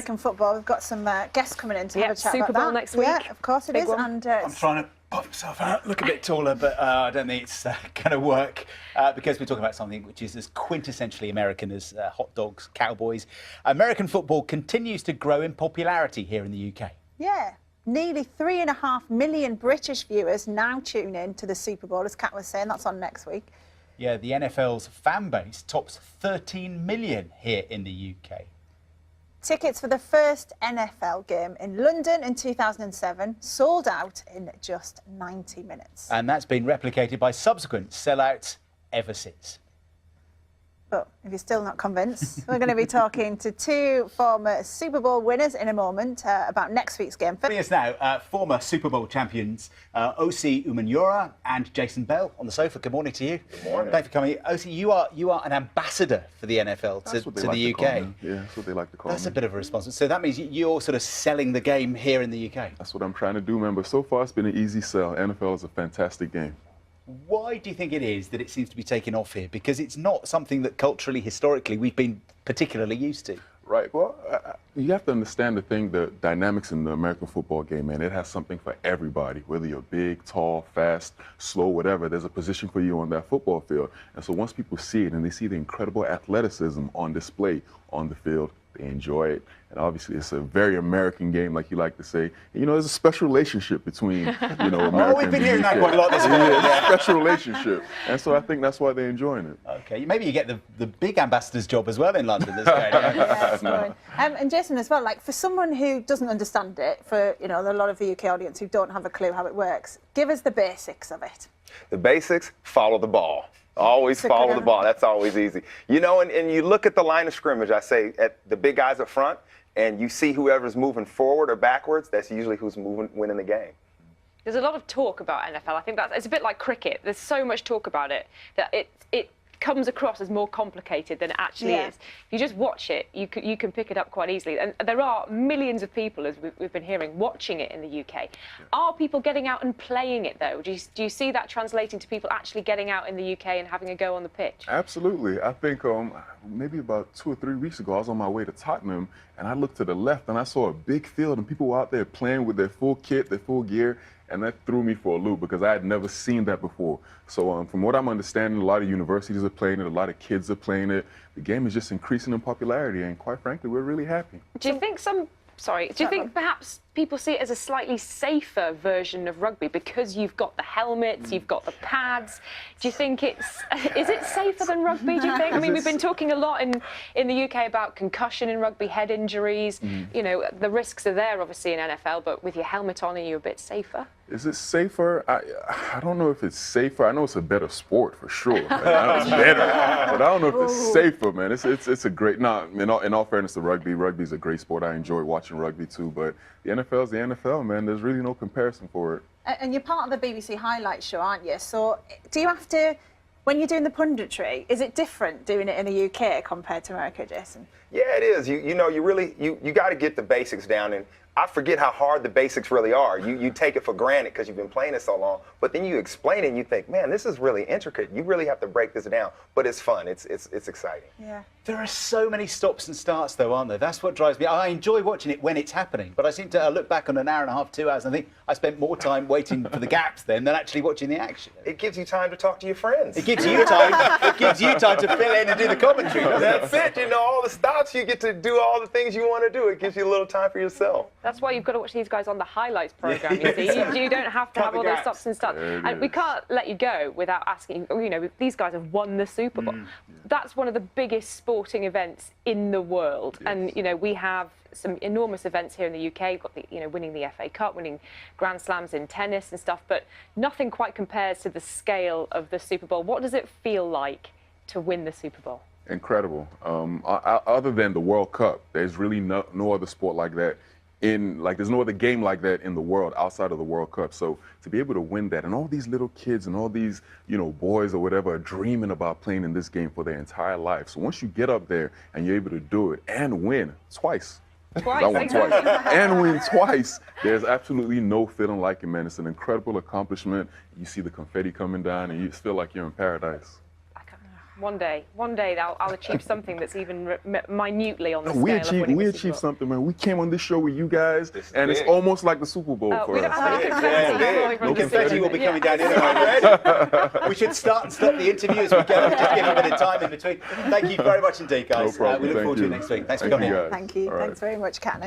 American football. We've got some guests coming in to have a chat Super about Bowl that. next week. Yeah, of course it Big is. one. And I'm trying to pop myself out, look a bit taller, but I don't think it's going to work because we're talking about something which is as quintessentially American as hot dogs, cowboys. American football continues to grow in popularity here in the UK. yeah, nearly 3.5 million British viewers now tune in to the Super Bowl, as Kat was saying. That's on next week. Yeah, the NFL's fan base tops 13 million here in the UK. Tickets for the first NFL game in London in 2007 sold out in just 90 minutes. And that's been replicated by subsequent sellouts ever since. But if you're still not convinced, we're going to be talking to two former Super Bowl winners in a moment about next week's game. Joining us now, former Super Bowl champions Osi Umenyiora and Jason Bell on the sofa. Good morning to you. Good morning. Thanks for coming. Osi, you are an ambassador for the NFL to the UK. Yeah, that's what they like to call That's me. a bit of a responsibility. So that means you're sort of selling the game here in the UK. That's what I'm trying to do, man. But so far, it's been an easy sell. NFL is a fantastic game. Why do you think it is that it seems to be taking off here? Because it's not something that culturally, historically, we've been particularly used to. Right. Well, you have to understand the dynamics in the American football game, man. It has something for everybody, whether you're big, tall, fast, slow, whatever. There's a position for you on that football field. And so once people see it and they see the incredible athleticism on display on the field, they enjoy it. And obviously, it's a very American game, like you like to say. And, you know, there's a special relationship between, America we've been and hearing the that UK. quite a lot this morning. Yeah, it's a special relationship. And so I think that's why they're enjoying it. Okay, maybe you get the big ambassador's job as well in London. That's great. Yeah, it's fine. And Jason as well, like for someone who doesn't understand it, for a lot of the UK audience who don't have a clue how it works, give us the basics of it. The basics, follow the ball. Always follow the ball. That's always easy. You know, and you look at the line of scrimmage, I say, at the big guys up front, and you see whoever's moving forward or backwards, that's usually who's winning the game. There's a lot of talk about NFL. I think it's a bit like cricket. There's so much talk about it that it comes across as more complicated than it actually is. If you just watch it, you can pick it up quite easily. And there are millions of people, as we've been hearing, watching it in the UK. Are people getting out and playing it, though? Do you see that translating to people actually getting out in the UK and having a go on the pitch? Absolutely. I think maybe about 2 or 3 weeks ago, I was on my way to Tottenham, and I looked to the left, and I saw a big field, and people were out there playing with their full kit, their full gear, and that threw me for a loop because I had never seen that before. So from what I'm understanding, a lot of universities are playing it, a lot of kids are playing it. The game is just increasing in popularity, and quite frankly, we're really happy. Do you think perhaps people see it as a slightly safer version of rugby because you've got the helmets, you've got the pads? Do you think is it safer than rugby, do you think? I mean, we've been talking a lot in the UK about concussion in rugby, head injuries. You know, the risks are there, obviously, in NFL, but with your helmet on, are you a bit safer? Is it safer? I don't know if it's safer. I know it's a better sport for sure. I know it's better, but I don't know if it's safer, man. It's a great. In all fairness to rugby is a great sport. I enjoy watching rugby too, but the NFL is the NFL, man. There's really no comparison for it. And you're part of the BBC Highlights show, aren't you? So do you have to, when you're doing the punditry, is it different doing it in the UK compared to America, Jason? Yeah, it is. You got to get the basics down, and I forget how hard the basics really are. You take it for granted because you've been playing it so long, but then you explain it and you think, man, this is really intricate. You really have to break this down, but it's fun. It's exciting. Yeah. There are so many stops and starts, though, aren't there? That's what drives me. I enjoy watching it when it's happening, but I seem to look back on an hour and a half, 2 hours, and I think I spent more time waiting for the gaps then than actually watching the action. It gives you time to talk to your friends. It gives you time. It gives you time to fill in and do the commentary. That's it. You know, all the stops, you get to do all the things you want to do. It gives you a little time for yourself. That's why you've got to watch these guys on the highlights programme, you see. You don't have to have all those stops and stuff. And we can't let you go without asking, these guys have won the Super Bowl. That's one of the biggest sporting events in the world. Yes. And, we have some enormous events here in the UK. We've got the, winning the FA Cup, winning Grand Slams in tennis and stuff, but nothing quite compares to the scale of the Super Bowl. What does it feel like to win the Super Bowl? Incredible. Other than the World Cup, there's really no other sport like that. There's no other game like that in the world outside of the World Cup. So to be able to win that, and all these little kids and all these, boys or whatever are dreaming about playing in this game for their entire life. So once you get up there and you're able to do it and win twice. I won twice. And win twice. There's absolutely no feeling like it, man. It's an incredible accomplishment. You see the confetti coming down and you feel like you're in paradise. One day I'll achieve something that's even minutely on the scale of winning We the Super achieved Bowl. something, man. We came on this show with you guys, This is and it's big. almost like the Super Bowl for We don't us. have any Yeah, confetti yeah. falling from The the confetti ceiling. will be coming Yeah. down in a moment. We should start and stop the interview as we go, just give a bit of time in between. Thank you very much indeed, guys. No problem. We look Thank forward to you. it next week. Thanks for Thank coming you, in. guys. Thank you. All right. Thanks very much, Kat.